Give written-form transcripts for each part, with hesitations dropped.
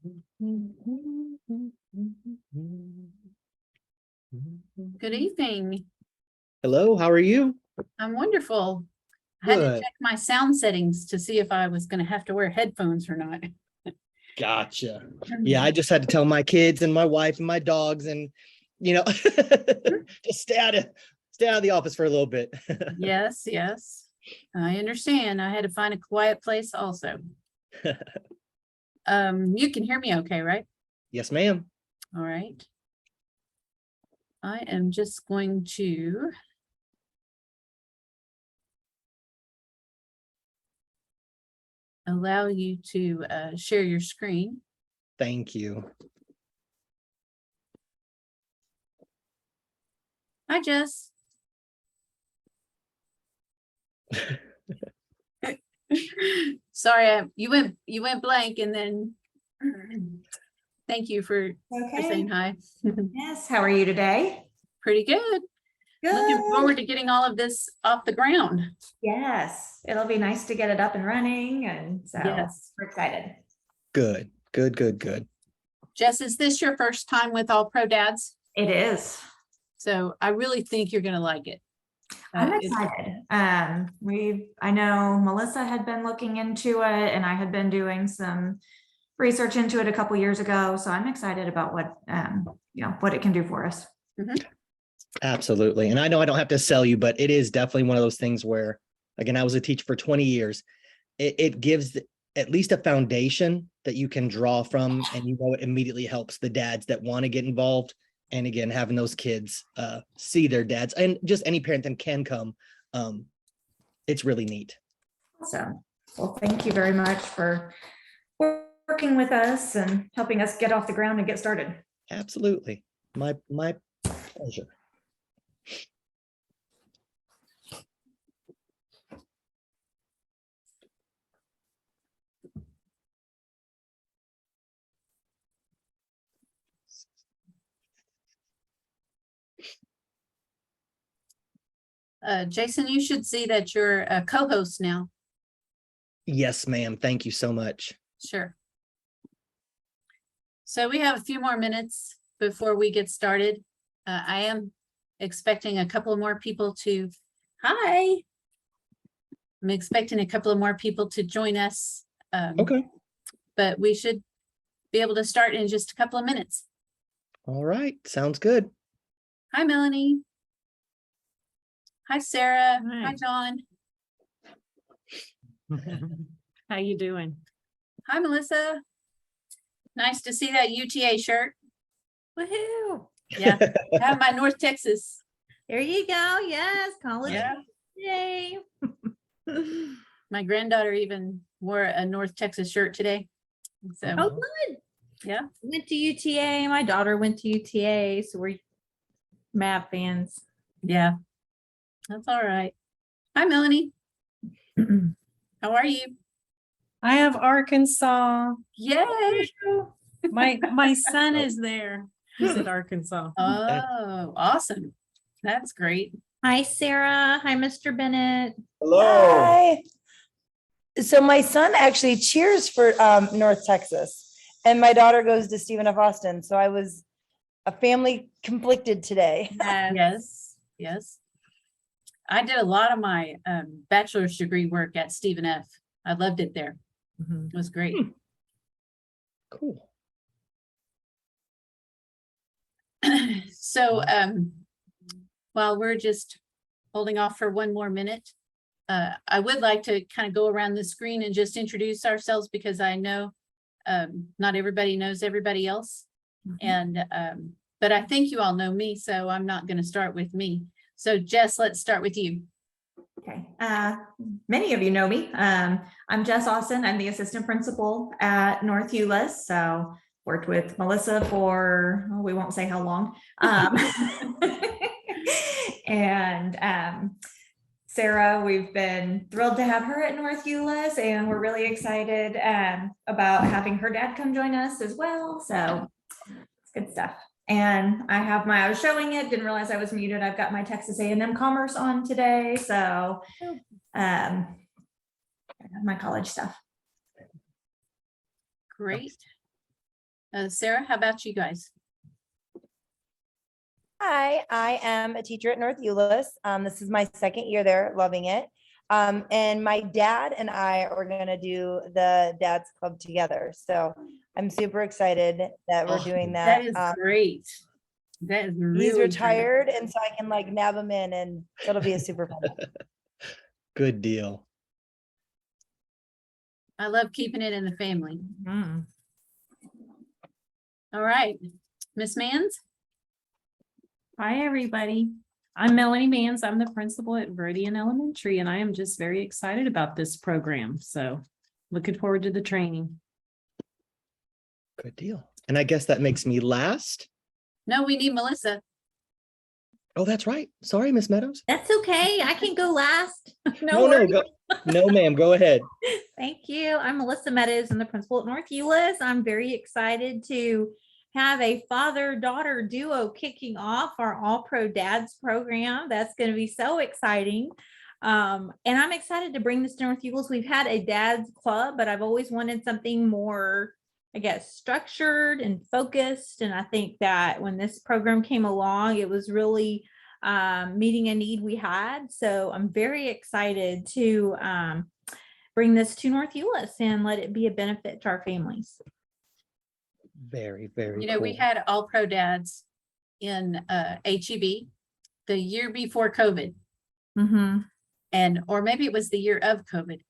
Good evening. Hello, how are you? I'm wonderful. I had to Good. check my sound settings to see if I was going to have to wear headphones or not. Gotcha. Yeah, I just had to tell my kids and my wife and my dogs and, just stay out of the office for a little bit. Yes, yes. I understand. I had to find a quiet place also. You can hear me okay, right? Yes, ma'am. All right. I am just going to allow you to share your screen. Thank you. Hi, Jess. Sorry, you went blank and then thank you for saying hi. Yes, how are you today? Pretty good. Looking forward to getting all of this off the ground. Yes, it'll be nice to get it up and running, and so Yes. we're excited. Good. Jess, is this your first time with All Pro Dads? It is. So I really think you're gonna like it. I'm excited. I know Melissa had been looking into it, and I had been doing some research into it a couple years ago. So I'm excited about what what it can do for us. Absolutely. And I know I don't have to sell you, but it is definitely one of those things where, again, I was a teacher for 20 years. It gives at least a foundation that you can draw from, and it immediately helps the dads that want to get involved. And again, having those kids see their dads, and just any parent that can come, it's really neat. So, well, thank you very much for working with us and helping us get off the ground and get started. Absolutely. My pleasure. Jason, you should see that you're a co-host now. Yes, ma'am. Thank you so much. Sure. So we have a few more minutes before we get started. I am expecting a couple of more people to, hi. I'm expecting a couple of more people to join us. Okay. But we should be able to start in just a couple of minutes. All right. Sounds good. Hi, Melanie. Hi, Sarah. Hi, Hi. John. How you doing? Hi, Melissa. Nice to see that UTA shirt. Woohoo! Yeah, I have my North Texas. There you go. Yes, college. Yeah. Yay. My granddaughter even wore a North Texas shirt today. So, Oh, good. yeah. Went to UTA. My daughter went to UTA, so we're Mav fans. Yeah, that's all right. Hi, Melanie. How are you? I have Arkansas. Yay. My son is there. He's at Arkansas. Oh, awesome. That's great. Hi, Sarah. Hi, Mr. Bennett. Hi. So my son actually cheers for North Texas, and my daughter goes to Stephen F. Austin. So I was a family conflicted today. Yes, yes. I did a lot of my bachelor's degree work at Stephen F. I loved it there. It was great. Cool. So while we're just holding off for one more minute, I would like to kind of go around the screen and just introduce ourselves, because I know not everybody knows everybody else. And but I think you all know me, so I'm not going to start with me. So Jess, let's start with you. Okay. Many of you know me. I'm Jess Austin. I'm the assistant principal at North Euless. So worked with Melissa for, we won't say how long. And Sarah, we've been thrilled to have her at North Euless, and we're really excited about having her dad come join us as well. So it's good stuff. And I was showing it, didn't realize I was muted. I've got my Texas A&M Commerce on today. So my college stuff. Great. Sarah, how about you guys? Hi, I am a teacher at North Euless. This is my second year there, loving it. And my dad and I are gonna do the Dad's Club together. So I'm super excited that we're doing That that. is great. That is really He's great. retired, and so I can like nab him in, and it'll be a super fun. Good deal. I love keeping it in the family. Mm. All right, Miss Mans? Hi, everybody. I'm Melanie Mans. I'm the principal at Viridian Elementary, and I am just very excited about this program. So looking forward to the training. Good deal. And I guess that makes me last. No, we need Melissa. Oh, that's right. Sorry, Miss Meadows. That's okay. I can go last. No, worries. go. No, ma'am. Go ahead. Thank you. I'm Melissa Meadows. I'm the principal at North Euless. I'm very excited to have a father-daughter duo kicking off our All Pro Dads program. That's going to be so exciting. And I'm excited to bring this to North Euless. We've had a dad's club, but I've always wanted something more, I guess, structured and focused. And I think that when this program came along, it was really meeting a need we had. So I'm very excited to bring this to North Euless and let it be a benefit to our families. Very, very You know, we cool. had All Pro Dads in HEB the year before COVID, Mm-hmm. and or maybe it was the year of COVID.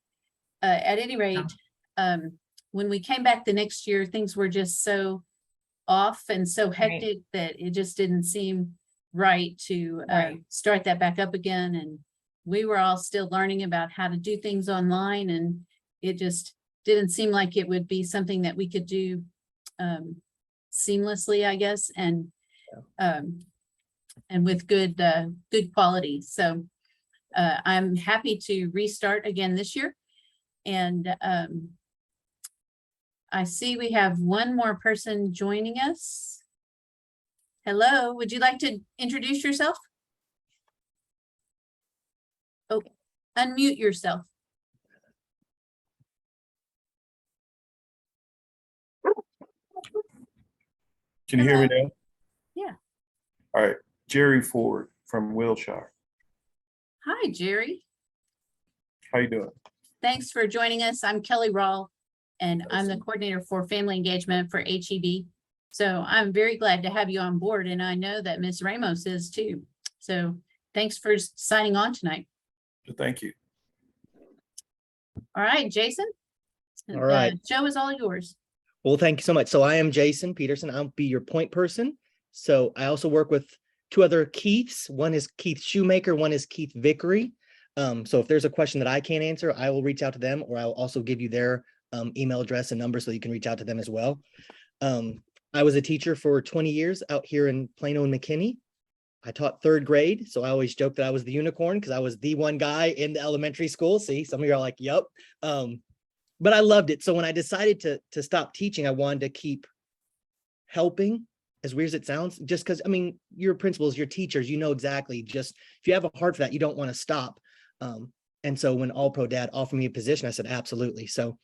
At any rate, when we came back the next year, things were just so off and so hectic that it just didn't seem right to start that back up again. And we were all still learning about how to do things online, and it just didn't seem like it would be something that we could do seamlessly, I guess, and with good quality. So I'm happy to restart again this year. And I see we have one more person joining us. Hello, would you like to introduce yourself? Oh, unmute yourself. Can you hear me now? Yeah. All right, Jerry Ford from Wilshire. Hi, Jerry. How you doing? Thanks for joining us. I'm Kelly Rall, and I'm the coordinator for family engagement for HEB. So I'm very glad to have you on board, and I know that Ms. Ramos is too. So thanks for signing on tonight. Thank you. All right, Jason. All right. Joe is all yours. Well, thank you so much. So I am Jason Peterson. I'll be your point person. So I also work with two other Keiths. One is Keith Shoemaker. One is Keith Vickery. So if there's a question that I can't answer, I will reach out to them, or I'll also give you their email address and number so you can reach out to them as well. I was a teacher for 20 years out here in Plano and McKinney. I taught third grade. So I always joke that I was the unicorn because I was the one guy in the elementary school. See, some of you are like, yep. But I loved it. So when I decided to stop teaching, I wanted to keep helping, as weird as it sounds, just because, I mean, your principals, your teachers, you know exactly, just if you have a heart for that, you don't want to stop. And so when All Pro Dad offered me a position, I said, absolutely. So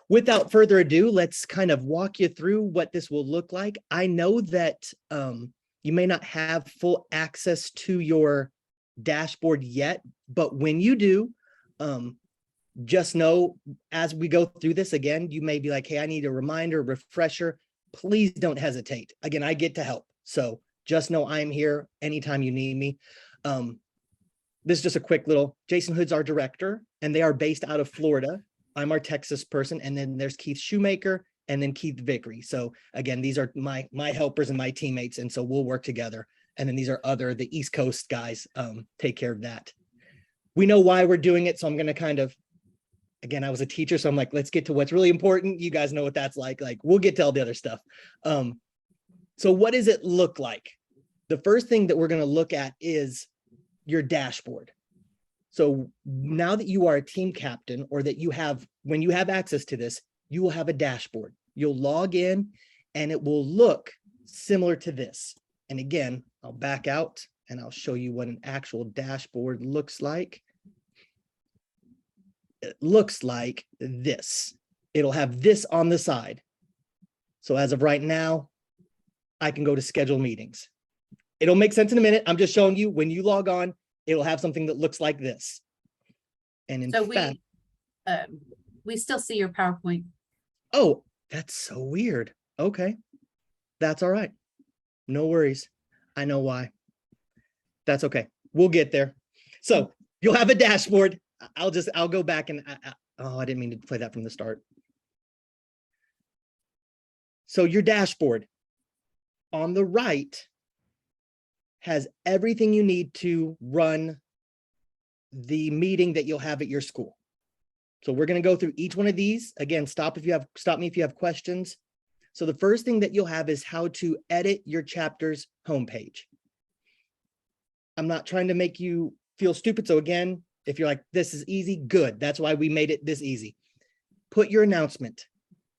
without further ado, let's kind of walk you through what this will look like. I know that you may not have full access to your dashboard yet, but when you do, just know as we go through this again, you may be like, hey, I need a reminder, refresher. Please don't hesitate. Again, I get to help. So just know I'm here anytime you need me. This is just a quick little, Jason Hood's our director, and they are based out of Florida. I'm our Texas person. And then there's Keith Shoemaker and then Keith Vickery. So again, these are my helpers and my teammates. And so we'll work together. And then these are the East Coast guys, take care of that. We know why we're doing it. So I'm going to kind of, again, I was a teacher, so I'm like, let's get to what's really important. You guys know what that's like. Like, we'll get to all the other stuff. So what does it look like? The first thing that we're going to look at is your dashboard. So now that you are a team captain, or that you have, when you have access to this, you will have a dashboard. You'll log in and it will look similar to this. And again, I'll back out and I'll show you what an actual dashboard looks like. It looks like this. It'll have this on the side. So as of right now, I can go to schedule meetings. It'll make sense in a minute. I'm just showing you when you log on, it'll have something that looks like this. And in So fact, we still see your PowerPoint. oh, that's so weird. Okay. That's all right. No worries. I know why. That's okay. We'll get there. So you'll have a dashboard. I'll go back and oh, I didn't mean to play that from the start. So your dashboard on the right has everything you need to run the meeting that you'll have at your school. So we're going to go through each one of these. Again, stop me if you have questions. So the first thing that you'll have is how to edit your chapter's homepage. I'm not trying to make you feel stupid. So again, if you're like, this is easy, good. That's why we made it this easy. Put your announcement.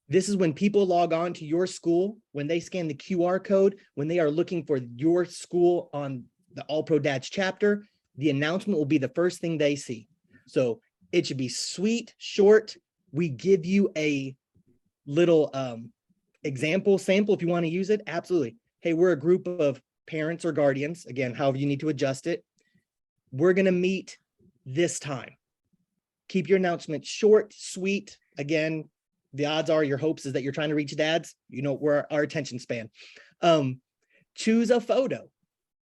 This is when people log on to your school, when they scan the QR code, when they are looking for your school on the All Pro Dads chapter, the announcement will be the first thing they see. So it should be sweet, short. We give you a little example sample if you want to use it. Absolutely. Hey, we're a group of parents or guardians. Again, however you need to adjust it. We're going to meet this time. Keep your announcement short, sweet. Again, the odds are your hopes is that you're trying to reach dads. You know, we're our attention span. Choose a photo.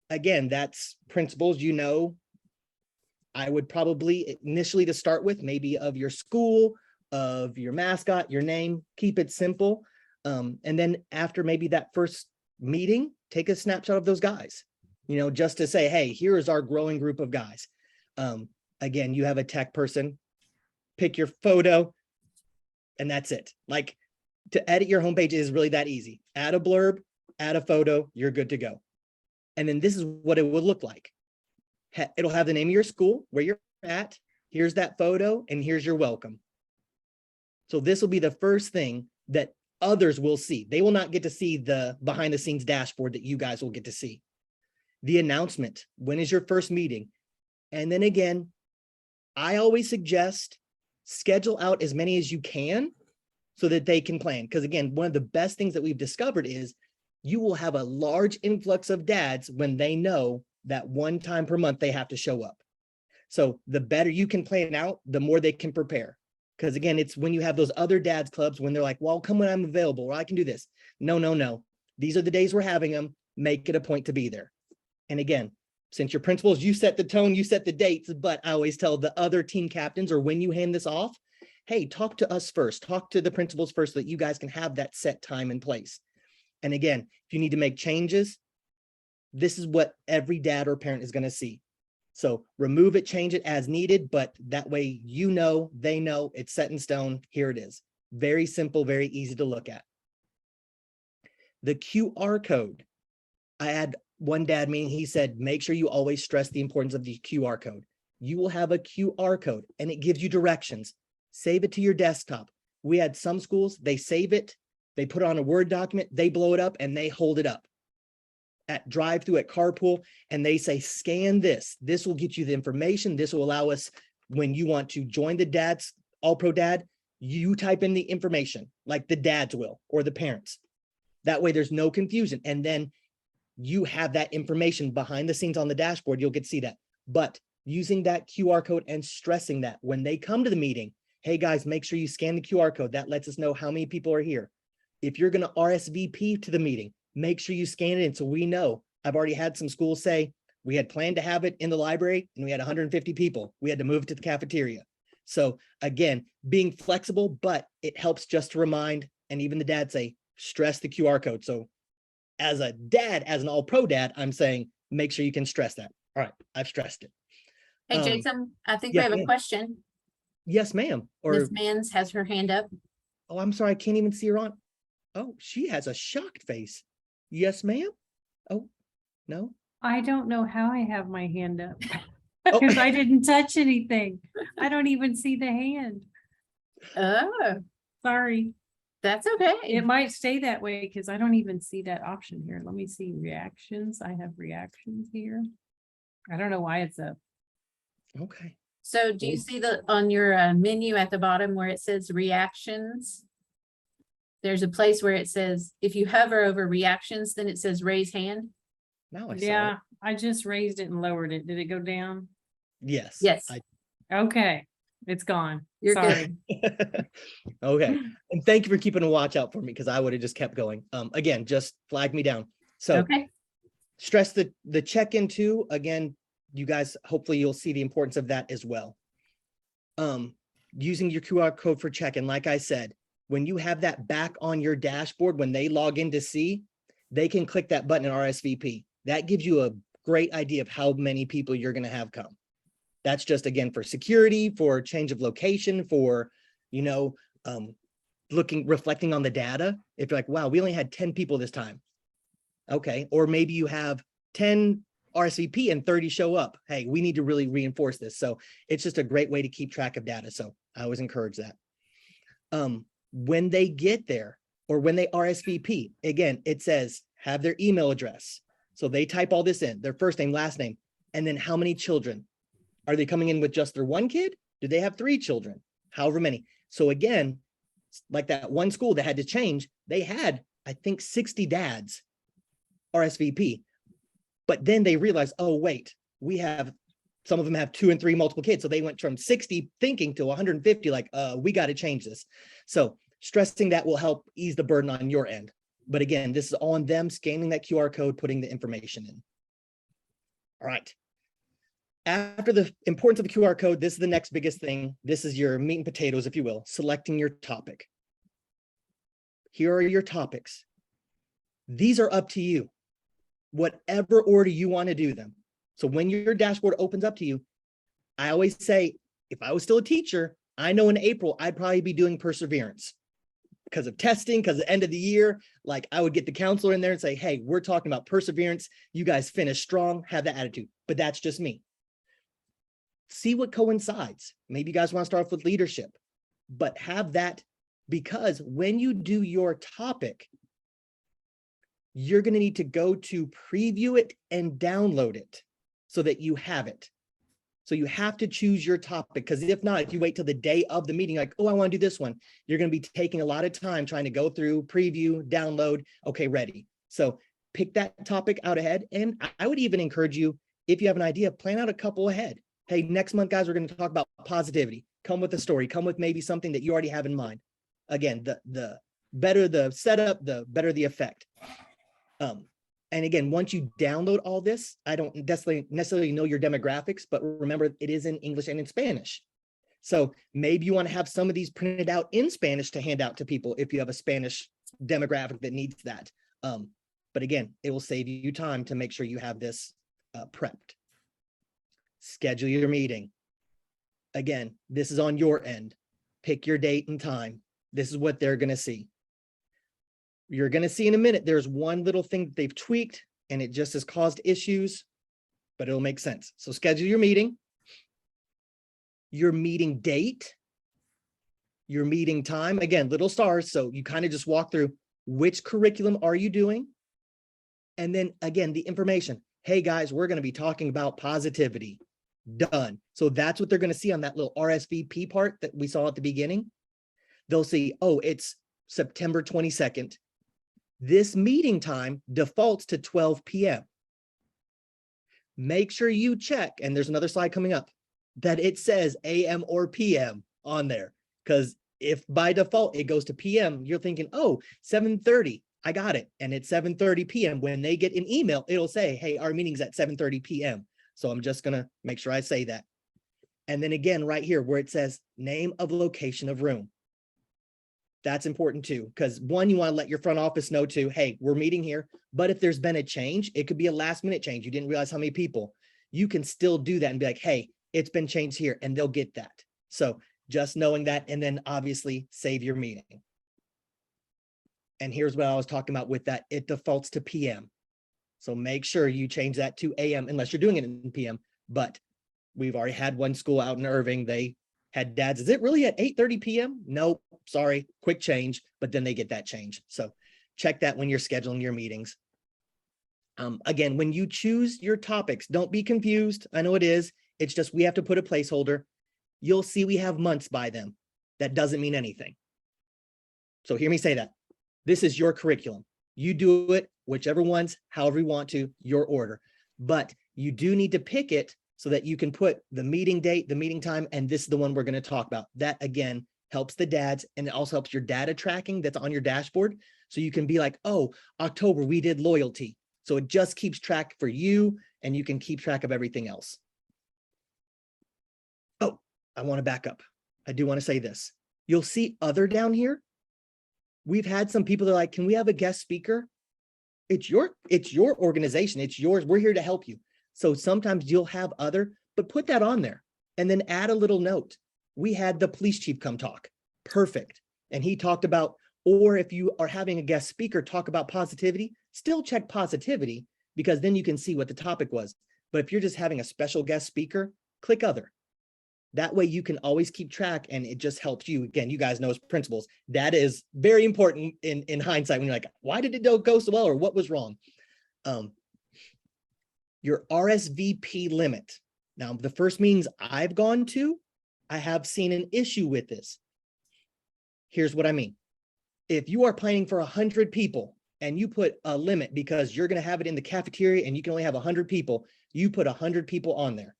Again, that's principles, you know. I would probably initially to start with maybe of your school, of your mascot, your name, keep it simple. And then after maybe that first meeting, take a snapshot of those guys, you know, just to say, hey, here is our growing group of guys. Again, you have a tech person, pick your photo, and that's it. Like to edit your homepage is really that easy. Add a blurb, add a photo, you're good to go. And then this is what it would look like. It'll have the name of your school, where you're at. Here's that photo, and here's your welcome. So this will be the first thing that others will see. They will not get to see the behind the scenes dashboard that you guys will get to see. The announcement, when is your first meeting? And then again, I always suggest schedule out as many as you can so that they can plan. Because again, one of the best things that we've discovered is you will have a large influx of dads when they know that one time per month they have to show up. So the better you can plan out, the more they can prepare. Because again, it's when you have those other dads clubs when they're like, well, come when I'm available, or I can do this. No. These are the days we're having them. Make it a point to be there. And again, since your principals, you set the tone, you set the dates, but I always tell the other team captains or when you hand this off, hey, talk to us first, talk to the principals first so that you guys can have that set time in place. And again, if you need to make changes, this is what every dad or parent is going to see. So remove it, change it as needed, but that way, you know, they know it's set in stone. Here it is. Very simple, very easy to look at. The QR code. I had one dad meeting, he said, make sure you always stress the importance of the QR code. You will have a QR code and it gives you directions. Save it to your desktop. We had some schools, they save it, they put it on a Word document, they blow it up and they hold it up at drive-through, at carpool, and they say, scan this. This will get you the information. This will allow us, when you want to join the dads, All Pro Dad, you type in the information like the dads will, or the parents. That way there's no confusion. And then you have that information behind the scenes on the dashboard. You'll get to see that. But using that QR code and stressing that when they come to the meeting, hey guys, make sure you scan the QR code. That lets us know how many people are here. If you're going to RSVP to the meeting, make sure you scan it in so we know. I've already had some schools say we had planned to have it in the library and we had 150 people. We had to move it to the cafeteria. So again, being flexible, but it helps just to remind, and even the dads say, stress the QR code. So as a dad, as an All Pro Dad, I'm saying, make sure you can stress that. All right, I've stressed it. Hey, Jason, I think we yes, have a ma'am. question. Yes, ma'am. Or, Ms. Mans has her hand up. oh, I'm sorry, I can't even see her on. Oh, she has a shocked face. Yes, ma'am. Oh, no. I don't know how I have my hand up Oh. because I didn't touch anything. I don't even see the hand. Oh, Sorry. that's okay. It might stay that way because I don't even see that option here. Let me see reactions. I have reactions here. I don't know why it's up. Okay. So do you see the on your menu at the bottom where it says reactions? there's a place where it says, if you hover over reactions, then it says raise hand. Now I saw it. Yeah, I just raised it and lowered it. Did it go down? Yes. Yes. Okay, it's gone. You're Sorry. Okay. And thank you for keeping a watch out for me because I would have just kept going. Again, just flag me down. So Okay. stress the check-in too. Again, you guys, hopefully you'll see the importance of that as well. Using your QR code for check-in, like I said, when you have that back on your dashboard, when they log in to see, they can click that button in RSVP. That gives you a great idea of how many people you're going to have come. That's just, again, for security, for change of location, for, reflecting on the data. If you're like, wow, we only had 10 people this time. Okay. Or maybe you have 10 RSVP and 30 show up. Hey, we need to really reinforce this. So it's just a great way to keep track of data. So I always encourage that. When they get there or when they RSVP, again, it says have their email address. So they type all this in, their first name, last name, and then how many children. Are they coming in with just their one kid? Do they have 3 children? However many. So again, like that one school that had to change, they had, I think, 60 dads RSVP. But then they realized, oh, wait, some of them have 2 and 3 multiple kids. So they went from 60 thinking to 150, like, we got to change this. So stressing that will help ease the burden on your end. But again, this is on them scanning that QR code, putting the information in. All right. After the importance of the QR code, this is the next biggest thing. This is your meat and potatoes, if you will, selecting your topic. Here are your topics. These are up to you, whatever order you want to do them. So when your dashboard opens up to you, I always say, if I was still a teacher, I know in April, I'd probably be doing perseverance because of testing, because of the end of the year. Like I would get the counselor in there and say, hey, we're talking about perseverance. You guys finish strong, have that attitude, but that's just me. See what coincides. Maybe you guys want to start off with leadership, but have that, because when you do your topic, you're going to need to go to preview it and download it so that you have it. So you have to choose your topic, because if not, if you wait till the day of the meeting, like, oh, I want to do this one, you're going to be taking a lot of time trying to go through, preview, download. Okay, ready. So pick that topic out ahead. And I would even encourage you, if you have an idea, plan out a couple ahead. Hey, next month, guys, we're going to talk about positivity. Come with a story. Come with maybe something that you already have in mind. Again, the better the setup, the better the effect. And again, once you download all this, I don't necessarily know your demographics, but remember it is in English and in Spanish. So maybe you want to have some of these printed out in Spanish to hand out to people if you have a Spanish demographic that needs that. But again, it will save you time to make sure you have this prepped. Schedule your meeting. Again, this is on your end. Pick your date and time. This is what they're going to see. You're going to see in a minute, there's one little thing that they've tweaked and it just has caused issues, but it'll make sense. So schedule your meeting, your meeting date, your meeting time. Again, little stars. So you kind of just walk through which curriculum are you doing? And then again, the information. Hey guys, we're going to be talking about positivity. Done. So that's what they're going to see on that little RSVP part that we saw at the beginning. They'll see, oh, it's September 22nd. This meeting time defaults to 12 p.m. Make sure you check, and there's another slide coming up, that it says AM or PM on there. Because if by default it goes to PM, you're thinking, oh, 7:30, I got it. And it's 7:30 p.m. When they get an email, it'll say, hey, our meeting's at 7:30 p.m. So I'm just going to make sure I say that. And then again, right here where it says name of location of room. That's important too, because one, you want to let your front office know too, hey, we're meeting here. But if there's been a change, it could be a last minute change. You didn't realize how many people. You can still do that and be like, hey, it's been changed here, and they'll get that. So just knowing that, and then obviously save your meeting. And here's what I was talking about with that. It defaults to PM. So make sure you change that to AM unless you're doing it in PM. But we've already had one school out in Irving. They had dads. Is it really at 8:30 p.m.? Nope. Sorry. Quick change. But then they get that change. So check that when you're scheduling your meetings. Again, when you choose your topics, don't be confused. I know it is. It's just we have to put a placeholder. You'll see we have months by them. That doesn't mean anything. So hear me say that. This is your curriculum. You do it, whichever ones, however you want to, your order. But you do need to pick it so that you can put the meeting date, the meeting time, and this is the one we're going to talk about. That again helps the dads, and it also helps your data tracking that's on your dashboard. So you can be like, oh, October, we did loyalty. So it just keeps track for you, and you can keep track of everything else. Oh, I want to back up. I do want to say this. You'll see other down here. We've had some people that are like, can we have a guest speaker? It's your organization. It's yours. We're here to help you. So sometimes you'll have other, but put that on there and then add a little note. We had the police chief come talk. Perfect. And he talked about, or if you are having a guest speaker talk about positivity, still check positivity, because then you can see what the topic was. But if you're just having a special guest speaker, click other. That way you can always keep track, and it just helps you. Again, you guys know as principals, that is very important in hindsight when you're like, why did it go so well, or what was wrong? Your RSVP limit. Now, the first meetings I've gone to, I have seen an issue with this. Here's what I mean. If you are planning for 100 people and you put a limit because you're going to have it in the cafeteria and you can only have 100 people, you put 100 people on there.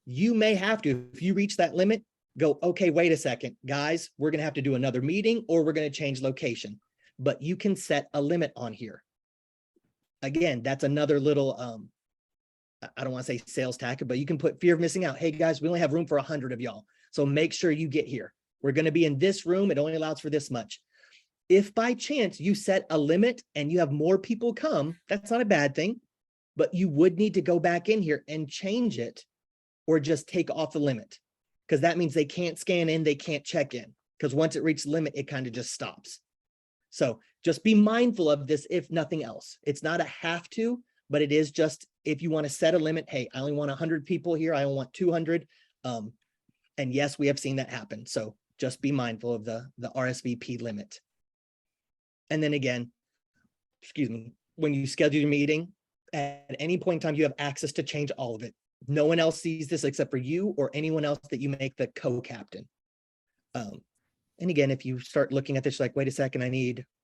You may have to, if you reach that limit, go, okay, wait a second, guys, we're going to have to do another meeting, or we're going to change location. But you can set a limit on here. Again, that's another little, I don't want to say sales tactic, but you can put fear of missing out. Hey guys, we only have room for 100 of y'all. So make sure you get here. We're going to be in this room. It only allows for this much. If by chance you set a limit and you have more people come, that's not a bad thing, but you would need to go back in here and change it, or just take off the limit, because that means they can't scan in, they can't check in, because once it reaches the limit, it kind of just stops. So just be mindful of this, if nothing else. It's not a have to, but it is just, if you want to set a limit, hey, I only want 100 people here, I only want 200. And yes, we have seen that happen. So just be mindful of the RSVP limit. And then again, excuse me, when you schedule your meeting, at any point in time, you have access to change all of it. No one else sees this except for you or anyone else that you make the co-captain. And again, if you start looking at this, like, wait a second,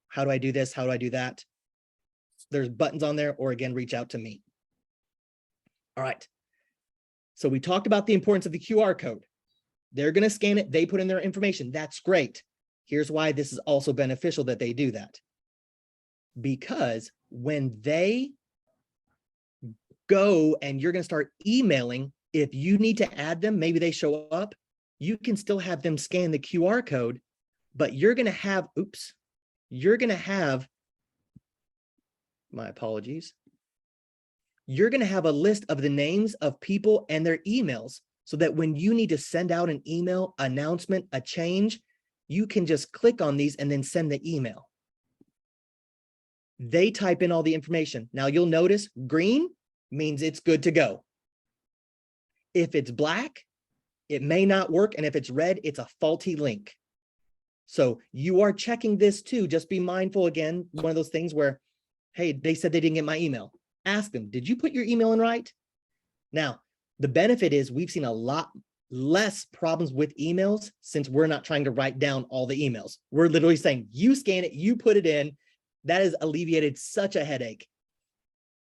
how do I do this? How do I do that? There's buttons on there, or again, reach out to me. All right. So we talked about the importance of the QR code. They're going to scan it. They put in their information. That's great. Here's why this is also beneficial that they do that. Because when they go and you're going to start emailing, if you need to add them, maybe they show up, you can still have them scan the QR code, but you're going to have, my apologies. You're going to have a list of the names of people and their emails, so that when you need to send out an email announcement, a change, you can just click on these and then send the email. They type in all the information. Now you'll notice green means it's good to go. If it's black, it may not work. And if it's red, it's a faulty link. So you are checking this too. Just be mindful. Again, one of those things where, hey, they said they didn't get my email. Ask them, did you put your email in right? Now, the benefit is we've seen a lot less problems with emails since we're not trying to write down all the emails. We're literally saying, you scan it, you put it in. That has alleviated such a headache.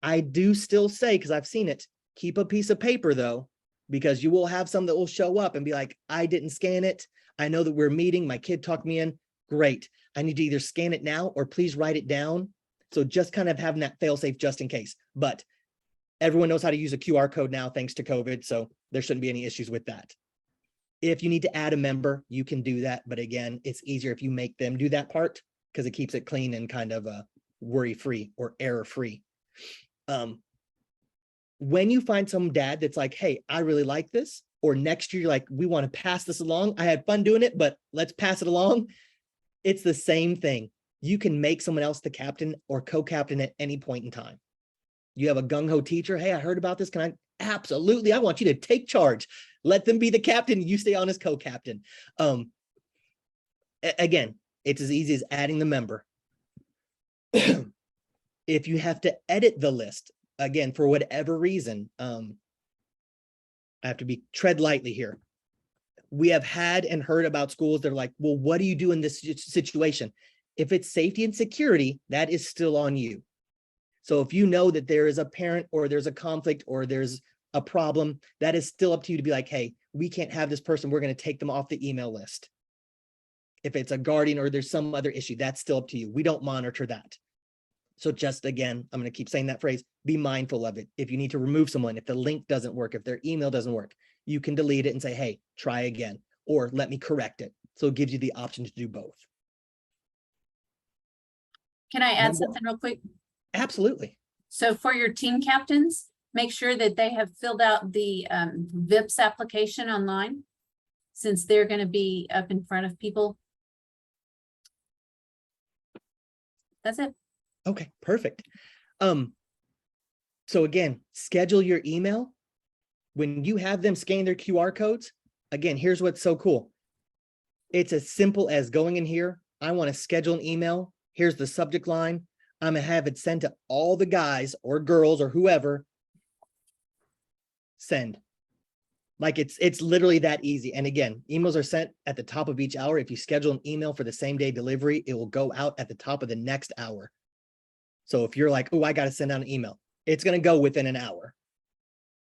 I do still say, because I've seen it, keep a piece of paper though, because you will have some that will show up and be like, I didn't scan it. I know that we're meeting. My kid talked me in. Great. I need to either scan it now or please write it down. So just kind of having that fail safe just in case. But everyone knows how to use a QR code now, thanks to COVID. So there shouldn't be any issues with that. If you need to add a member, you can do that. But again, it's easier if you make them do that part, because it keeps it clean and kind of worry-free or error-free. When you find some dad that's like, hey, I really like this, or next year you're like, we want to pass this along. I had fun doing it, but let's pass it along. It's the same thing. You can make someone else the captain or co-captain at any point in time. You have a gung-ho teacher. Hey, I heard about this. Can I? Absolutely. I want you to take charge. Let them be the captain. You stay on as co-captain. Again, it's as easy as adding the member. If you have to edit the list, again, for whatever reason, I have to tread lightly here. We have had and heard about schools that are like, well, what do you do in this situation? If it's safety and security, that is still on you. So if you know that there is a parent or there's a conflict or there's a problem, that is still up to you to be like, hey, we can't have this person. We're going to take them off the email list. If it's a guardian or there's some other issue, that's still up to you. We don't monitor that. So just again, I'm going to keep saying that phrase, be mindful of it. If you need to remove someone, if the link doesn't work, if their email doesn't work, you can delete it and say, hey, try again, or let me correct it. So it gives you the option to do both. Can I add Number- something real quick? Absolutely. So for your team captains, make sure that they have filled out the VIPS application online, since they're going to be up in front of people. That's it. Okay, perfect. So again, schedule your email. When you have them scan their QR codes, again, here's what's so cool. It's as simple as going in here. I want to schedule an email. Here's the subject line. I'm gonna have it sent to all the guys or girls or whoever. Send. Like it's literally that easy. And again, emails are sent at the top of each hour. If you schedule an email for the same day delivery, it will go out at the top of the next hour. So if you're like, oh, I got to send out an email, it's going to go within an hour.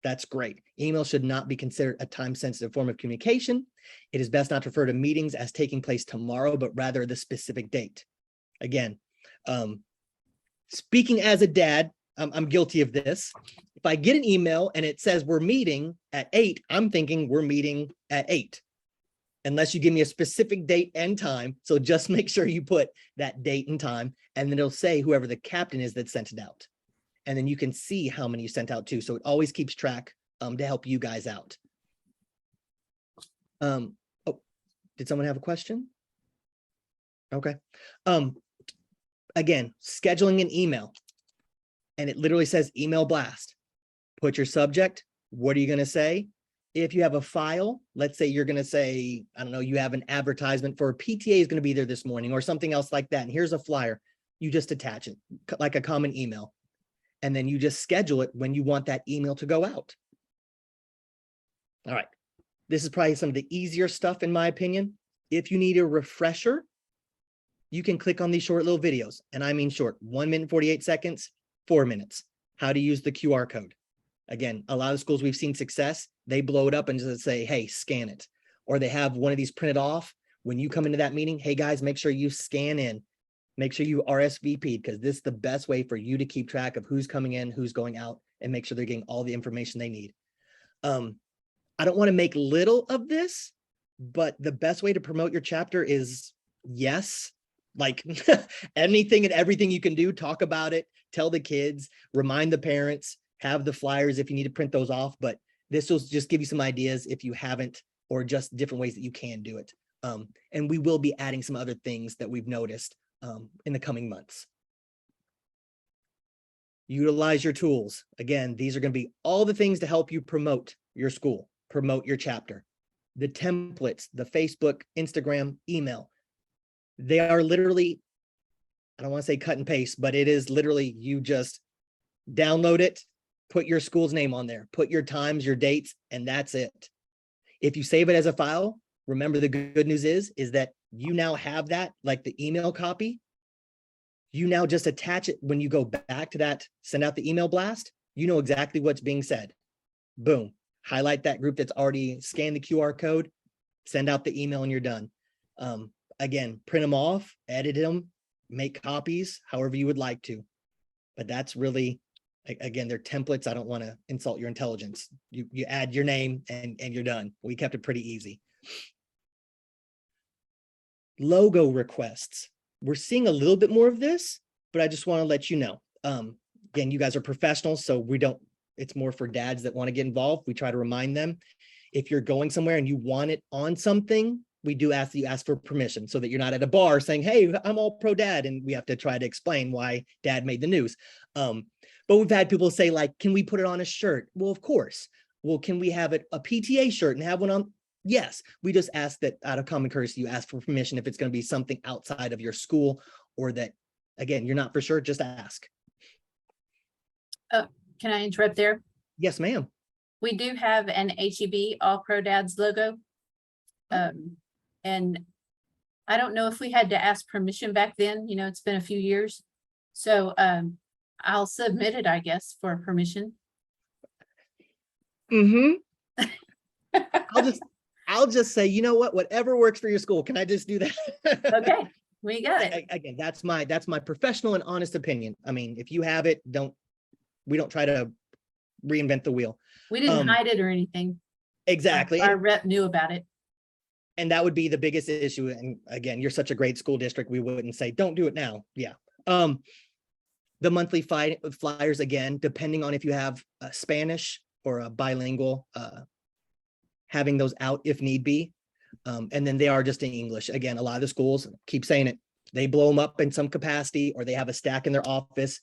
That's great. Email should not be considered a time-sensitive form of communication. It is best not to refer to meetings as taking place tomorrow, but rather the specific date. Again, speaking as a dad, I'm guilty of this. If I get an email and it says we're meeting at 8, I'm thinking we're meeting at 8. Unless you give me a specific date and time. So just make sure you put that date and time, and then it'll say whoever the captain is that sent it out. And then you can see how many you sent out to. So it always keeps track to help you guys out. Oh, did someone have a question? Okay. Again, scheduling an email, and it literally says email blast. Put your subject. What are you going to say? If you have a file, let's say you're going to say, I don't know, you have an advertisement for a PTA is going to be there this morning or something else like that. And here's a flyer. You just attach it like a common email. And then you just schedule it when you want that email to go out. All right. This is probably some of the easier stuff in my opinion. If you need a refresher, you can click on these short little videos. And I mean short, 1 minute, 48 seconds, 4 minutes. How to use the QR code. Again, a lot of schools we've seen success, they blow it up and just say, hey, scan it. Or they have one of these printed off. When you come into that meeting, hey guys, make sure you scan in. Make sure you RSVP, because this is the best way for you to keep track of who's coming in, who's going out, and make sure they're getting all the information they need. I don't want to make little of this, but the best way to promote your chapter is yes. Like anything and everything you can do, talk about it, tell the kids, remind the parents, have the flyers if you need to print those off, but this will just give you some ideas if you haven't, or just different ways that you can do it. And we will be adding some other things that we've noticed in the coming months. Utilize your tools. Again, these are going to be all the things to help you promote your school, promote your chapter. The templates, the Facebook, Instagram, email, they are literally, I don't want to say cut and paste, but it is literally you just download it, put your school's name on there, put your times, your dates, and that's it. If you save it as a file, remember the good news is that you now have that, like the email copy. You now just attach it when you go back to that, send out the email blast, you know exactly what's being said. Boom, highlight that group that's already scanned the QR code, send out the email and you're done. Again, print them off, edit them, make copies, however you would like to. But that's really, again, they're templates. I don't want to insult your intelligence. You add your name and you're done. We kept it pretty easy. Logo requests. We're seeing a little bit more of this, but I just want to let you know. Again, you guys are professionals, so it's more for dads that want to get involved. We try to remind them. If you're going somewhere and you want it on something, we do ask that you ask for permission so that you're not at a bar saying, hey, I'm all pro dad. And we have to try to explain why dad made the news. But we've had people say, like, can we put it on a shirt? Well, of course. Well, can we have it a PTA shirt and have one on? Yes. We just ask that out of common courtesy, you ask for permission if it's going to be something outside of your school, or that, again, you're not for sure, just ask. Can I interrupt there? Yes, ma'am. We do have an HEB All Pro Dads logo. And I don't know if we had to ask permission back then, you know, it's been a few years. So I'll submit it, I guess, for permission. Mm-hmm. I'll just say, you know what, whatever works for your school. Can I just do that? Okay, we got it. Again, that's my professional and honest opinion. I mean, if you have it, we don't try to reinvent the wheel. We didn't hide it or anything. Exactly. Our rep knew about it. And that would be the biggest issue. And again, you're such a great school district. We wouldn't say, don't do it now. Yeah. The monthly flyers, again, depending on if you have Spanish or a bilingual, having those out if need be. And then they are just in English. Again, a lot of the schools keep saying it. They blow them up in some capacity, or they have a stack in their office.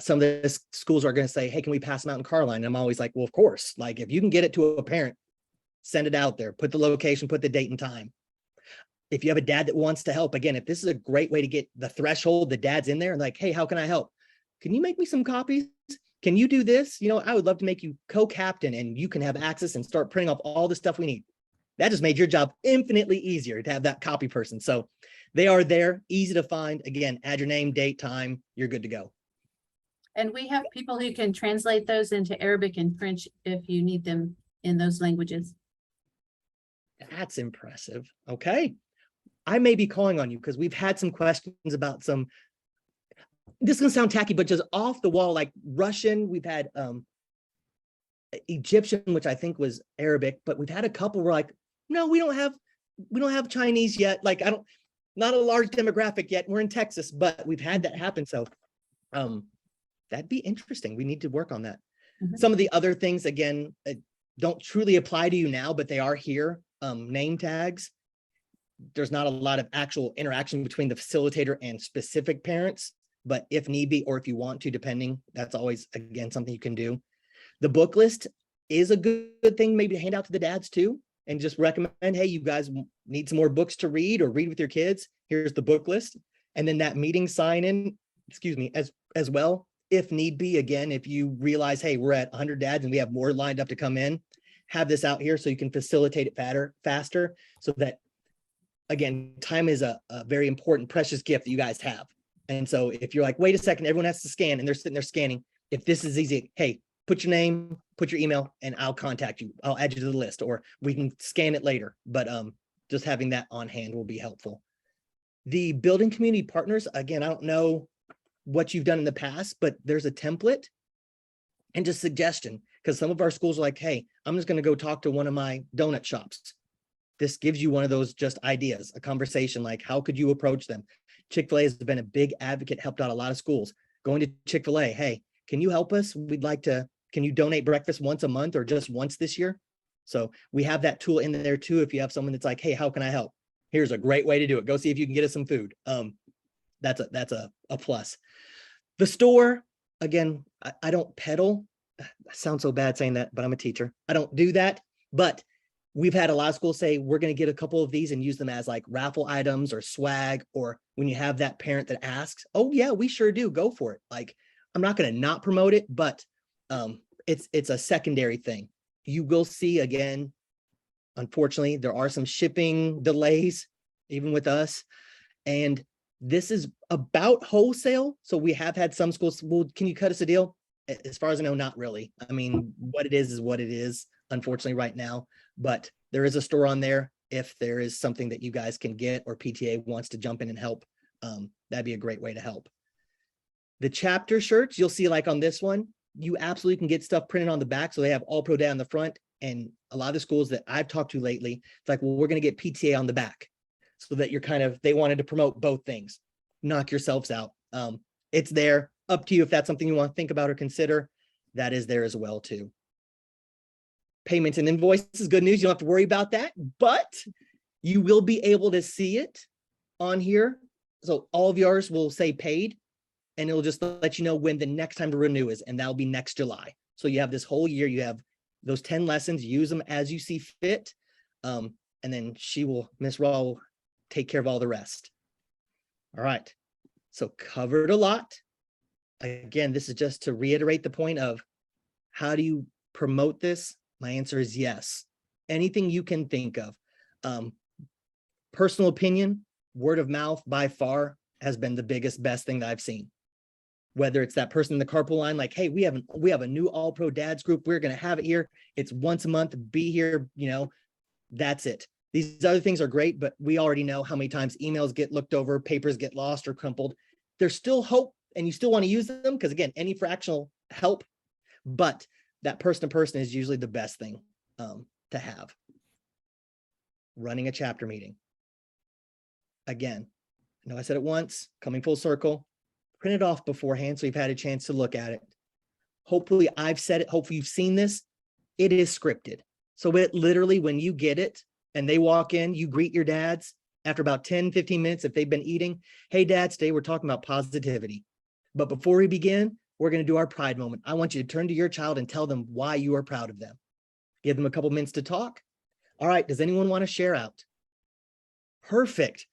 Some of the schools are going to say, hey, can we pass them out in Carline? And I'm always like, well, of course. Like, if you can get it to a parent, send it out there, put the location, put the date and time. If you have a dad that wants to help, again, if this is a great way to get the threshold, the dad's in there and like, hey, how can I help? Can you make me some copies? Can you do this? You know, I would love to make you co-captain and you can have access and start printing off all the stuff we need. That just made your job infinitely easier to have that copy person. So they are there, easy to find. Again, add your name, date, time, you're good to go. And we have people who can translate those into Arabic and French if you need them in those languages. That's impressive. Okay. I may be calling on you because we've had some questions about some, this is gonna sound tacky, but just off the wall, like Russian. We've had Egyptian, which I think was Arabic, but we've had a couple where like, no, we don't have Chinese yet. Like, not a large demographic yet. We're in Texas, but we've had that happen. So that'd be interesting. We need to work on that. Mhm. Some of the other things, again, don't truly apply to you now, but they are here. Name tags. There's not a lot of actual interaction between the facilitator and specific parents, but if need be, or if you want to, depending, that's always, again, something you can do. The book list is a good thing maybe to hand out to the dads too, and just recommend, hey, you guys need some more books to read or read with your kids. Here's the book list. And then that meeting sign in, as well, if need be. Again, if you realize, hey, we're at 100 dads and we have more lined up to come in, have this out here so you can facilitate it faster, so that, again, time is a very important, precious gift that you guys have. And so if you're like, wait a second, everyone has to scan, and they're sitting there scanning. If this is easy, hey, put your name, put your email, and I'll contact you. I'll add you to the list, or we can scan it later. But just having that on hand will be helpful. The building community partners, again, I don't know what you've done in the past, but there's a template and just suggestion, because some of our schools are like, hey, I'm just going to go talk to one of my donut shops. This gives you one of those just ideas, a conversation, like how could you approach them? Chick-fil-A has been a big advocate, helped out a lot of schools. Going to Chick-fil-A, hey, can you help us? We'd like to, can you donate breakfast once a month or just once this year? So we have that tool in there too. If you have someone that's like, hey, how can I help? Here's a great way to do it. Go see if you can get us some food. That's a plus. The store, again, I don't peddle. I sound so bad saying that, but I'm a teacher. I don't do that, but we've had a lot of schools say, we're going to get a couple of these and use them as like raffle items or swag, or when you have that parent that asks, oh yeah, we sure do, go for it. Like, I'm not going to not promote it, but it's a secondary thing. You will see, again, unfortunately, there are some shipping delays, even with us. And this is about wholesale. So we have had some schools, well, can you cut us a deal? As far as I know, not really. I mean, what it is what it is, unfortunately, right now. But there is a store on there. If there is something that you guys can get, or PTA wants to jump in and help, that'd be a great way to help. The chapter shirts, you'll see like on this one, you absolutely can get stuff printed on the back. So they have All Pro Dad on the front. And a lot of the schools that I've talked to lately, it's like, well, we're going to get PTA on the back, so that you're kind of, they wanted to promote both things. Knock yourselves out. It's there, up to you if that's something you want to think about or consider. That is there as well too. Payments and invoices is good news. You don't have to worry about that, but you will be able to see it on here. So all of yours will say paid, and it'll just let you know when the next time to renew is, and that'll be next July. So you have this whole year, you have those 10 lessons, use them as you see fit. And then Miss Rall will take care of all the rest. All right. So covered a lot. Again, this is just to reiterate the point of, how do you promote this? My answer is yes. Anything you can think of. Personal opinion, word of mouth by far has been the best thing that I've seen. Whether it's that person in the carpool line, like, hey, we have a new all pro dads group. We're going to have it here. It's once a month, be here, that's it. These other things are great, but we already know how many times emails get looked over, papers get lost or crumpled. There's still hope and you still want to use them because again, any fractional help, but that person to person is usually the best thing to have. Running a chapter meeting. Again, I know I said it once, coming full circle, print it off beforehand so you've had a chance to look at it. Hopefully I've said it, hopefully you've seen this. It is scripted. So it literally, when you get it and they walk in, you greet your dads after about 10, 15 minutes if they've been eating. Hey dads, today we're talking about positivity. But before we begin, we're going to do our pride moment. I want you to turn to your child and tell them why you are proud of them. Give them a couple minutes to talk. All right, does anyone want to share out? Perfect.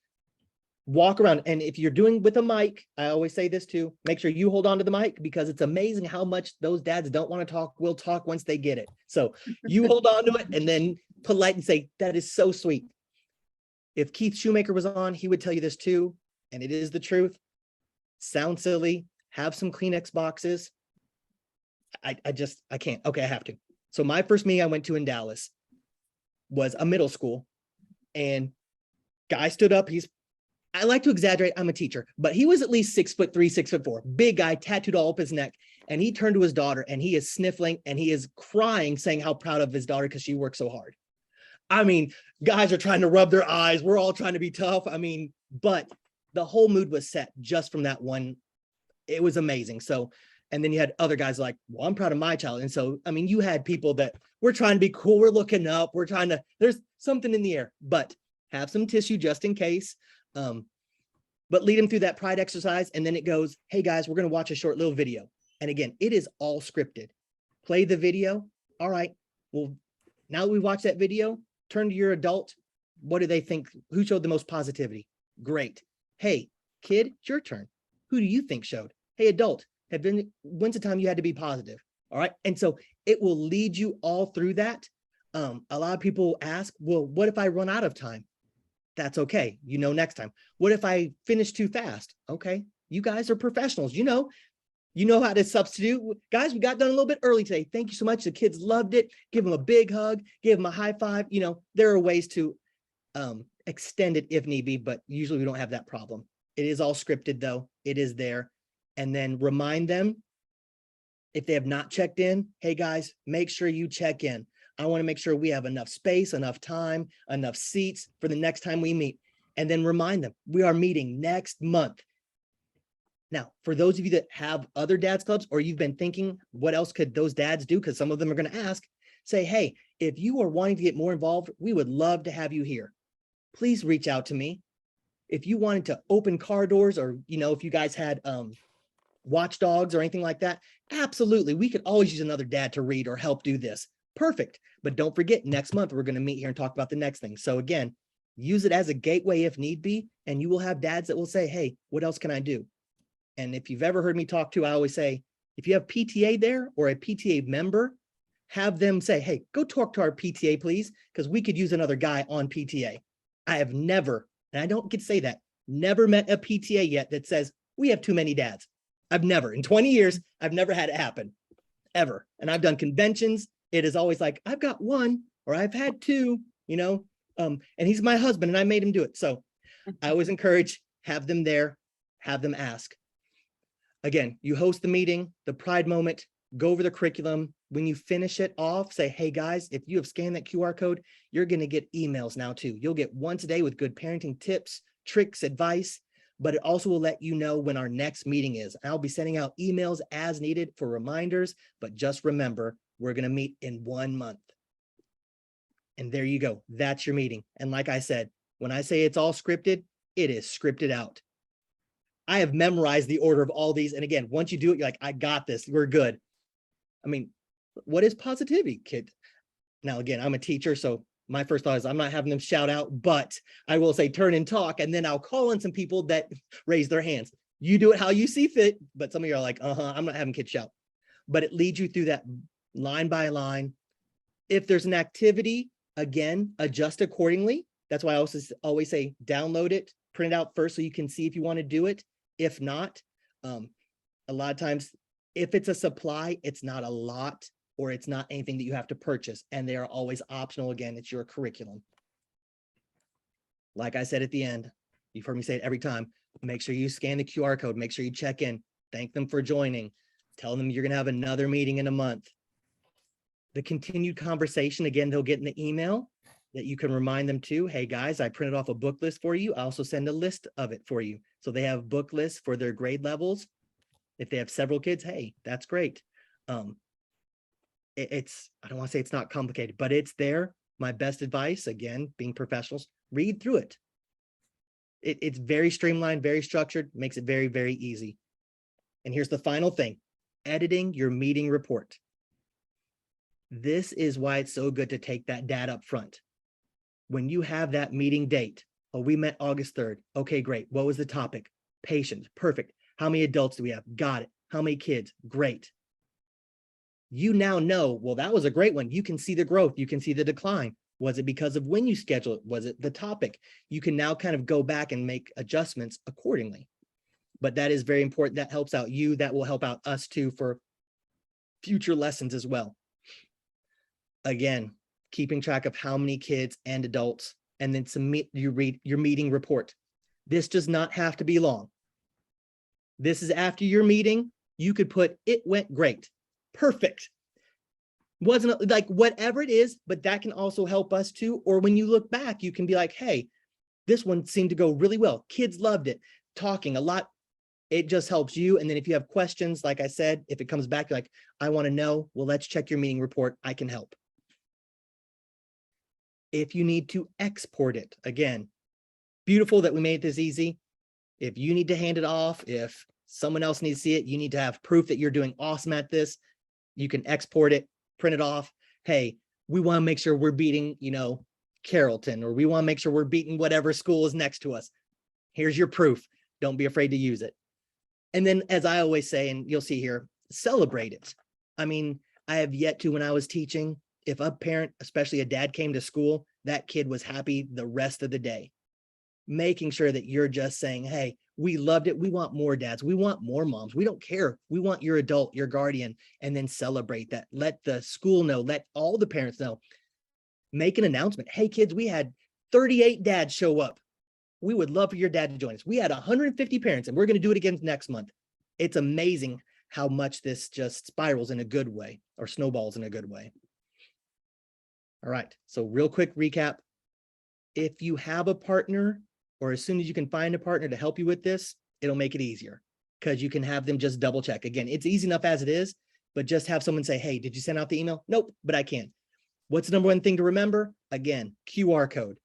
Walk around. And if you're doing with a mic, I always say this too, make sure you hold on to the mic because it's amazing how much those dads don't want to talk. Will talk once they get it. So you hold on to it and then polite and say, that is so sweet. If Keith Shoemaker was on, he would tell you this too. And it is the truth. Sound silly. Have some Kleenex boxes. I can't. Okay, I have to. So my first meeting I went to in Dallas was a middle school and guy stood up. I like to exaggerate, I'm a teacher, but he was at least 6'3", 6'4", big guy, tattooed all up his neck. And he turned to his daughter and he is sniffling and he is crying, saying how proud of his daughter because she worked so hard. I mean, guys are trying to rub their eyes. We're all trying to be tough. I mean, but the whole mood was set just from that one. It was amazing. So, and then you had other guys like, well, I'm proud of my child. And so, I mean, you had people that we're trying to be cool. We're looking up. We're trying to, there's something in the air, but have some tissue just in case. But lead them through that pride exercise. And then it goes, hey guys, we're going to watch a short little video. And again, it is all scripted. Play the video. All right. Well, now that we watch that video, turn to your adult. What do they think? Who showed the most positivity? Great. Hey, kid, it's your turn. Who do you think showed? Hey, adult, when's the time you had to be positive? All right. And so it will lead you all through that. A lot of people ask, well, what if I run out of time? That's okay. Next time. What if I finish too fast? Okay. You guys are professionals. You know how to substitute. Guys, we got done a little bit early today. Thank you so much. The kids loved it. Give them a big hug, give them a high five. There are ways to extend it if need be, but usually we don't have that problem. It is all scripted though. It is there. And then remind them if they have not checked in, hey guys, make sure you check in. I want to make sure we have enough space, enough time, enough seats for the next time we meet. And then remind them we are meeting next month. Now, for those of you that have other dads clubs, or you've been thinking, what else could those dads do? Because some of them are going to ask, say, hey, if you are wanting to get more involved, we would love to have you here. Please reach out to me. If you wanted to open car doors, or, if you guys had watchdogs or anything like that, absolutely. We could always use another dad to read or help do this. Perfect. But don't forget, next month, we're going to meet here and talk about the next thing. So again, use it as a gateway if need be, and you will have dads that will say, hey, what else can I do? And if you've ever heard me talk to, I always say, if you have PTA there or a PTA member, have them say, hey, go talk to our PTA, please, because we could use another guy on PTA. I have never, and I don't get to say that, never met a PTA yet that says, we have too many dads. I've never, in 20 years, I've never had it happen, ever. And I've done conventions. It is always like, I've got one, or I've had two, and he's my husband and I made him do it. So I always encourage, have them there, have them ask. Again, you host the meeting, the pride moment, go over the curriculum. When you finish it off, say, hey guys, if you have scanned that QR code, you're going to get emails now too. You'll get once a day with good parenting tips, tricks, advice, but it also will let you know when our next meeting is. I'll be sending out emails as needed for reminders, but just remember, we're going to meet in 1 month. And there you go. That's your meeting. And like I said, when I say it's all scripted, it is scripted out. I have memorized the order of all these. And again, once you do it, you're like, I got this. We're good. I mean, what is positivity, kid? Now, again, I'm a teacher, so my first thought is I'm not having them shout out, but I will say turn and talk, and then I'll call on some people that raise their hands. You do it how you see fit, but some of you are like, I'm not having kids shout. But it leads you through that line by line. If there's an activity, again, adjust accordingly. That's why I also always say download it, print it out first so you can see if you want to do it. If not, a lot of times, if it's a supply, it's not a lot, or it's not anything that you have to purchase, and they are always optional. Again, it's your curriculum. Like I said at the end, you've heard me say it every time, make sure you scan the QR code, make sure you check in, thank them for joining, tell them you're gonna have another meeting in a month. The continued conversation, again, they'll get in the email that you can remind them to, hey guys, I printed off a book list for you. I also send a list of it for you. So they have book lists for their grade levels. If they have several kids, hey, that's great. It's, I don't want to say it's not complicated, but it's there. My best advice, again, being professionals, read through it. It's very streamlined, very structured, makes it very, very easy. And here's the final thing, editing your meeting report. This is why it's so good to take that data up front. When you have that meeting date, oh, we met August 3rd. Okay, great. What was the topic? Patients, perfect. How many adults do we have? Got it. How many kids? Great. You now know, well, that was a great one. You can see the growth. You can see the decline. Was it because of when you schedule it? Was it the topic? You can now kind of go back and make adjustments accordingly. But that is very important. That helps out you. That will help out us too for future lessons as well. Again, keeping track of how many kids and adults, and then submit your meeting report. This does not have to be long. This is after your meeting. You could put, it went great. Perfect. Wasn't like whatever it is, but that can also help us too. Or when you look back, you can be like, hey, this one seemed to go really well. Kids loved it. Talking a lot. It just helps you. And then if you have questions, like I said, if it comes back, like, I want to know, well, let's check your meeting report. I can help. If you need to export it, again, beautiful that we made this easy. If you need to hand it off, if someone else needs to see it, you need to have proof that you're doing awesome at this. You can export it, print it off. Hey, we want to make sure we're beating, Carrollton, or we want to make sure we're beating whatever school is next to us. Here's your proof. Don't be afraid to use it. And then, as I always say, and you'll see here, celebrate it. I mean, I have yet to, when I was teaching, if a parent, especially a dad, came to school, that kid was happy the rest of the day. Making sure that you're just saying, hey, we loved it. We want more dads. We want more moms. We don't care. We want your adult, your guardian, and then celebrate that. Let the school know, let all the parents know. Make an announcement. Hey kids, we had 38 dads show up. We would love for your dad to join us. We had 150 parents, and we're going to do it again next month. It's amazing how much this just spirals in a good way, or snowballs in a good way. All right, so real quick recap. If you have a partner, or as soon as you can find a partner to help you with this, it'll make it easier, because you can have them just double check. Again, it's easy enough as it is, but just have someone say, hey, did you send out the email? Nope, but I can. What's the number one thing to remember? Again, QR code.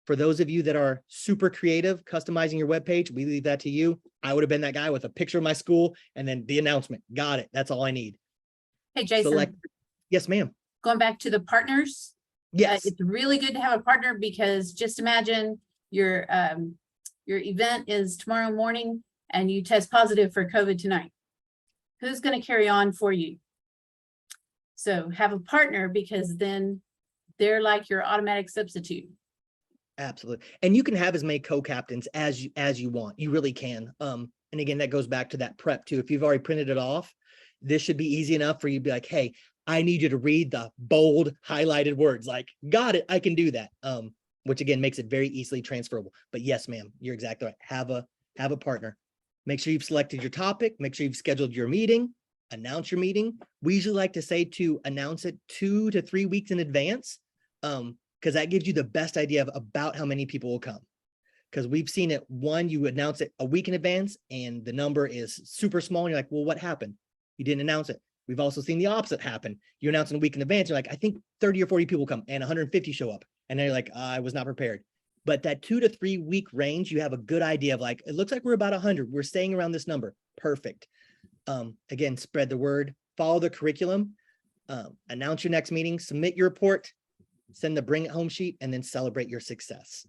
For those of you that are super creative, customizing your webpage, we leave that to you. I would have been that guy with a picture of my school and then the announcement. Got it. That's all I need. Hey, Jason, Yes, ma'am. going back to the partners. Yes. It's really good to have a partner, because just imagine your event is tomorrow morning and you test positive for COVID tonight. Who's going to carry on for you? So have a partner, because then they're like your automatic substitute. Absolutely. And you can have as many co-captains as you want. You really can. And again, that goes back to that prep too. If you've already printed it off, this should be easy enough for you to be like, hey, I need you to read the bold highlighted words. Like, got it. I can do that. Which again makes it very easily transferable. But yes, ma'am, you're exactly right. Have a partner. Make sure you've selected your topic. Make sure you've scheduled your meeting. Announce your meeting. We usually like to say to announce it 2 to 3 weeks in advance, because that gives you the best idea of about how many people will come. Because we've seen it, you announce it a week in advance and the number is super small. And you're like, well, what happened? You didn't announce it. We've also seen the opposite happen. You announce it a week in advance. You're like, I think 30 or 40 people come and 150 show up. And then you're like, I was not prepared. But that 2 to 3 week range, you have a good idea of like, it looks like we're about 100. We're staying around this number. Perfect. Again, spread the word, follow the curriculum, announce your next meeting, submit your report, send the bring it home sheet, and then celebrate your success.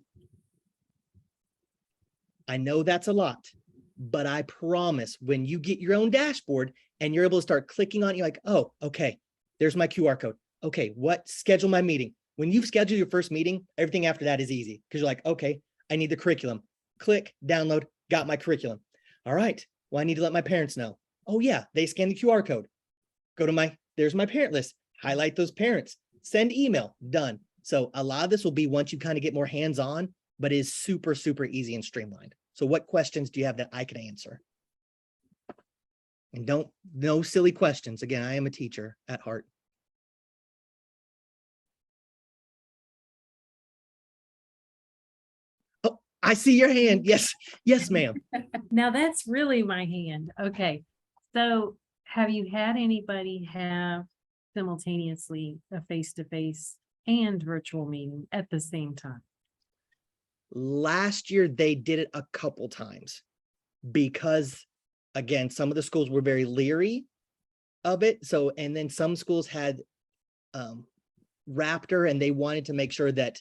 I know that's a lot, but I promise when you get your own dashboard and you're able to start clicking on it, you're like, oh, okay, there's my QR code. Okay, schedule my meeting. When you've scheduled your first meeting, everything after that is easy, because you're like, okay, I need the curriculum. click, download, got my curriculum. All right, well, I need to let my parents know. Oh yeah, they scan the QR code. Go to there's my parent list, highlight those parents, send email, done. So a lot of this will be once you kind of get more hands-on, but is super, super easy and streamlined. So what questions do you have that I can answer? And no silly questions. Again, I am a teacher at heart. Oh, I see your hand. Yes, yes, ma'am. Now that's really my hand. Okay. So have you had anybody have simultaneously a face-to-face and virtual meeting at the same time? Last year, they did it a couple times because, again, some of the schools were very leery of it. So, and then some schools had Raptor, and they wanted to make sure that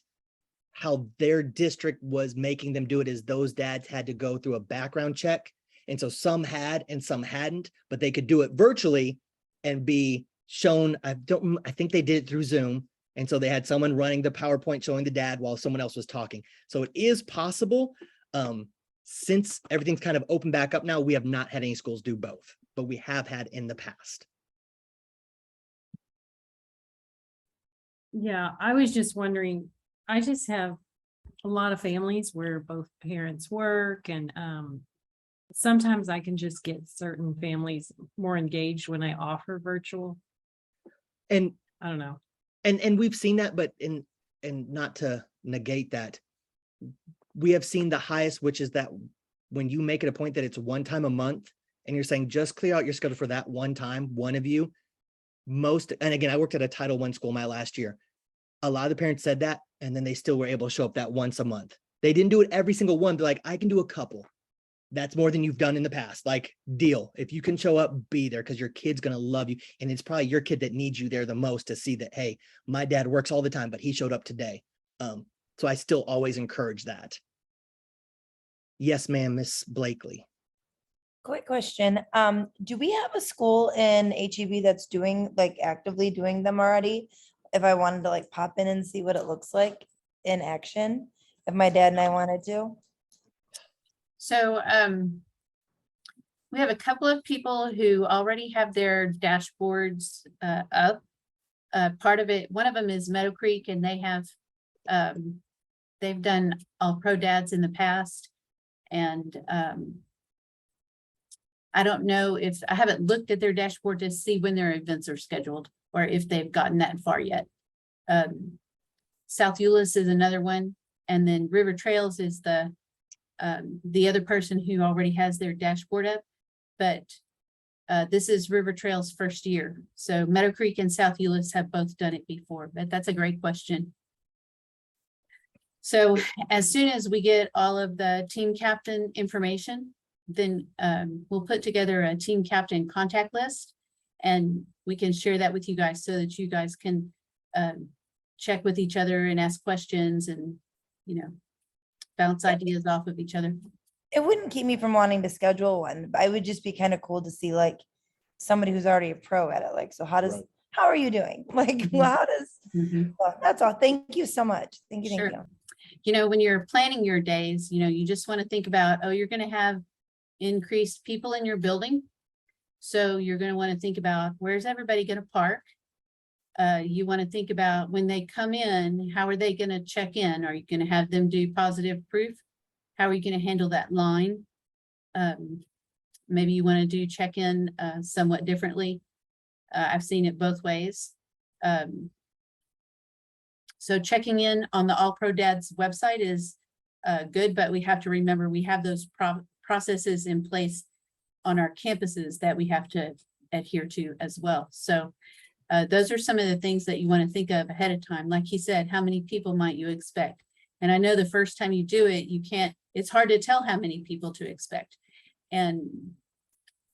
how their district was making them do it is those dads had to go through a background check. And so some had and some hadn't, but they could do it virtually and be shown. I think they did it through Zoom. And so they had someone running the PowerPoint showing the dad while someone else was talking. So it is possible. Since everything's kind of open back up now, we have not had any schools do both, but we have had in the past. Yeah, I was just wondering, I just have a lot of families where both parents work, and sometimes I can just get certain families more engaged when I offer virtual. And I don't know. And we've seen that, but and not to negate that, we have seen the highest, which is that when you make it a point that it's one time a month and you're saying just clear out your schedule for that one time, one of you, and again, I worked at a Title I school my last year. A lot of the parents said that, and then they still were able to show up that once a month. They didn't do it every single one. They're like, I can do a couple. That's more than you've done in the past. Like, deal. If you can show up, be there, because your kid's going to love you. And it's probably your kid that needs you there the most to see that, hey, my dad works all the time, but he showed up today. So I still always encourage that. Yes, ma'am, Miss Blakely. Quick question. Do we have a school in HEB that's actively doing them already? If I wanted to pop in and see what it looks like in action, if my dad and I wanted to. So we have a couple of people who already have their dashboards up. Part of it, one of them is Meadow Creek, and they have they've done All Pro Dads in the past. And I don't know if I haven't looked at their dashboard to see when their events are scheduled or if they've gotten that far yet. South Euless is another one. And then River Trails is the other person who already has their dashboard up. But this is River Trails' first year. So Meadow Creek and South Euless have both done it before, but that's a great question. So as soon as we get all of the team captain information, then we'll put together a team captain contact list, and we can share that with you guys so that you guys can check with each other and ask questions and, bounce ideas off of each other. It wouldn't keep me from wanting to schedule one, but it would just be kind of cool to see somebody who's already a pro at it. So how are you doing? Well, how does, well, that's all. Thank you so much. Thank you. Sure. Thank you. When you're planning your days, you just want to think about, oh, you're going to have increased people in your building. So you're going to want to think about, where's everybody going to park? You want to think about when they come in, how are they going to check in? Are you going to have them do positive proof? How are you going to handle that line? Maybe you want to do check-in somewhat differently. I've seen it both ways. So checking in on the All Pro Dads website is good, but we have to remember we have those processes in place on our campuses that we have to adhere to as well. So those are some of the things that you want to think of ahead of time. Like he said, how many people might you expect? And I know the first time you do it, it's hard to tell how many people to expect. And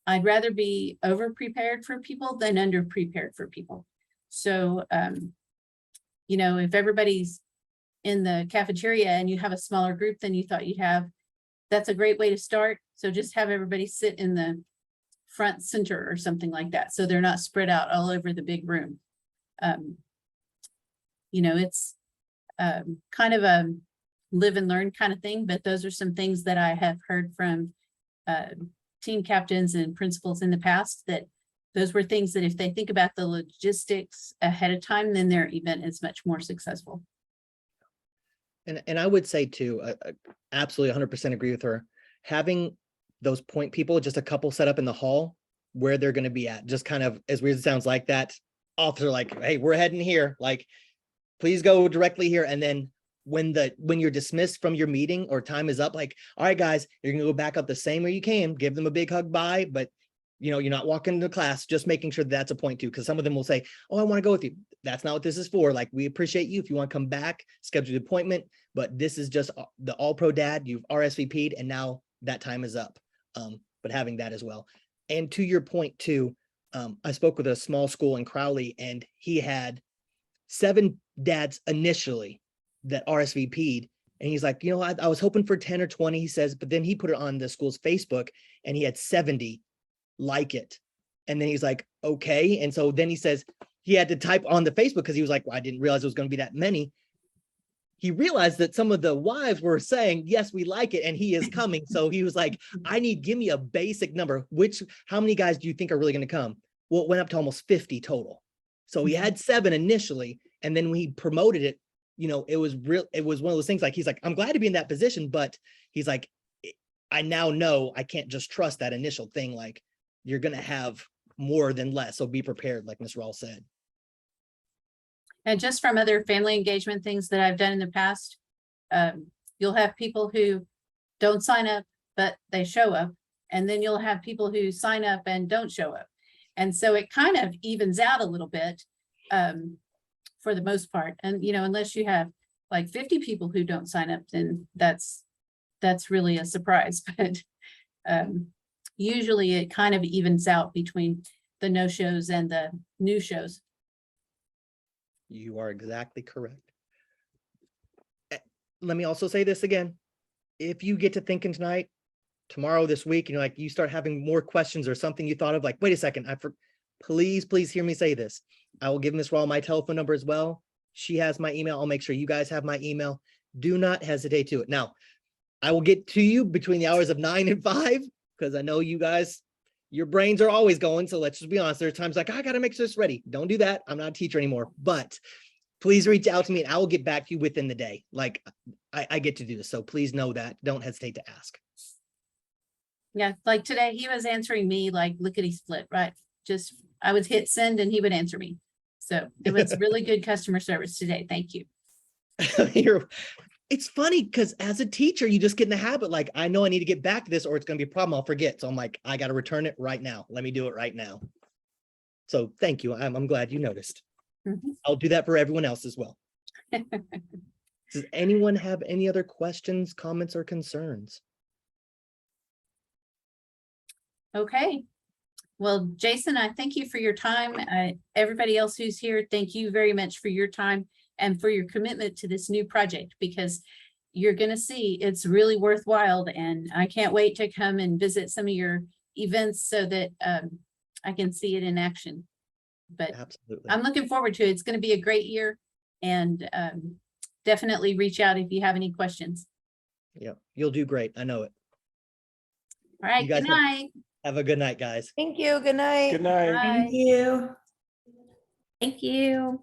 I'd rather be over prepared for people than under prepared for people. So, if everybody's in the cafeteria and you have a smaller group than you thought you'd have, that's a great way to start. So just have everybody sit in the front center or something like that, so they're not spread out all over the big room. It's kind of live and learn kind of thing, but those are some things that I have heard from team captains and principals in the past, that those were things that if they think about the logistics ahead of time, then their event is much more successful. And I would say too, absolutely 100% agree with her. Having those point people, just a couple set up in the hall where they're going to be at, just kind of, as weird as it sounds, like that officer, like, hey, we're heading here, like, please go directly here. And then when you're dismissed from your meeting or time is up, like, all right, guys, you're gonna go back up the same way you came, give them a big hug, bye, but you're not walking into class, just making sure that's a point too, because some of them will say, oh, I want to go with you. That's not what this is for. Like, we appreciate you. If you want to come back, schedule the appointment, but this is just the all pro dad, you've RSVP'd and now that time is up. But having that as well. And to your point too, I spoke with a small school in Crowley and he had 7 dads initially that RSVP'd. And he's like, I was hoping for 10 or 20, he says, but then he put it on the school's Facebook and he had 70 like it. And then he's like, okay. And so then he says he had to type on the Facebook because he was like, well, I didn't realize it was going to be that many. He realized that some of the wives were saying, yes, we like it. And he is coming. So he was like, give me a basic number. How many guys do you think are really going to come? Well, it went up to almost 50 total. So he had 7 initially. And then when he promoted it, it was one of those things, like, he's like, I'm glad to be in that position, but he's like, I now know I can't just trust that initial thing. Like, you're going to have more than less. So be prepared, like Ms. Rall said. And just from other family engagement things that I've done in the past, you'll have people who don't sign up, but they show up. And then you'll have people who sign up and don't show up. And so it kind of evens out a little bit for the most part. And, unless you have like 50 people who don't sign up, then that's really a surprise. But usually it kind of evens out between the no-shows and the new shows. You are exactly correct. Let me also say this again. If you get to thinking tonight, tomorrow, this week, you start having more questions or something you thought of, like, wait a second, please hear me say this. I will give Ms. Rall my telephone number as well. She has my email. I'll make sure you guys have my email. Do not hesitate to it. Now, I will get to you between the hours of 9 and 5, because I know you guys, your brains are always going. So let's just be honest. There are times like, I got to make sure it's ready. Don't do that. I'm not a teacher anymore, but please reach out to me and I will get back to you within the day. Like, I get to do this. So please know that. Don't hesitate to ask. Yeah, like today he was answering me like lickety split, right? I would hit send and he would answer me. So it was really good customer service today. Thank you. It's funny because as a teacher, you just get in the habit, like, I know I need to get back to this or it's going to be a problem. I'll forget. So I'm like, I got to return it right now. Let me do it right now. So thank you. I'm glad you noticed. I'll do that for everyone else as well. Does anyone have any other questions, comments, or concerns? Okay. Well, Jason, I thank you for your time. Everybody else who's here, thank you very much for your time and for your commitment to this new project, because you're going to see it's really worthwhile. And I can't wait to come and visit some of your events so that I can see it in action. But Absolutely. I'm looking forward to it. It's going to be a great year, and definitely reach out if you have any questions. Yeah, you'll do great. I know it. All right. You guys Good night. Have a good night, guys. Thank you. Good night. Good night. Bye. Thank you. Thank you.